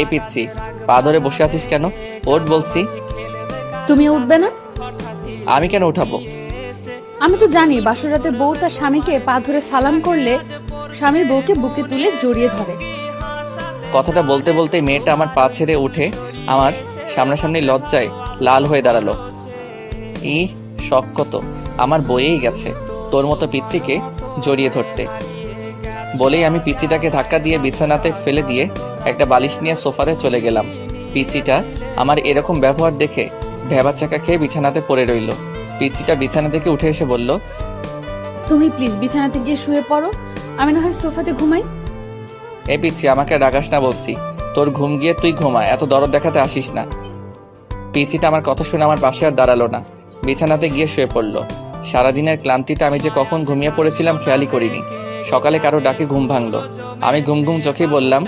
এই পিচ্ছি, পা ধরে বসে আছিস কেন? ওঠ বলছি। তুমি উঠবে না? আমি কেন উঠাবো? আমি তো জানি বাসর রাতে বউ তার স্বামীকে পা ধরে সালাম করলে স্বামীর বউকে বুকে তুলে জড়িয়ে ধরে। কথাটা বলতে বলতে মেয়েটা আমার পা ছেড়ে উঠে আমার সামনাসামনি লজ্জায় লাল হয়ে দাঁড়ালো। ই শখ কত, আমার বইয়েই গেছে তোর মতো পিচ্ছিকে জড়িয়ে ধরতে। বলেই আমি পিচ্ছিটাকে ধাক্কা দিয়ে বিছানাতে ফেলে দিয়ে একটা বালিশ নিয়ে সোফাতে চলে গেলাম। পিচ্ছিটা আমার এরকম ব্যবহার দেখে ভ্যাবা চাকা খেয়ে বিছানাতে পড়ে রইল। পিচ্ছিটা বিছানা থেকে উঠে এসে বলল, তুমি প্লিজ বিছানাতে গিয়ে শুয়ে পড়ো, আমি না হয় সোফাতে ঘুমাই। এ পিচ্ছি, আমাকে রাগাস না বলছি। তোর ঘুম গিয়ে তুই ঘুমা, এত দরদ দেখাতে আসিস না। পিচিটা আমার কথা শুনে আমার পাশে আর দাঁড়ালো না, বিছানাতে গিয়ে শুয়ে পড়লো। সারাদিনের ক্লান্তিতে আমি যে কখন ঘুমিয়ে পড়েছিলাম খেয়ালই করিনি। সকালে কারো ডাকে ঘুম ভাঙলো। আমি ঘুম ঘুম চোখে বললাম,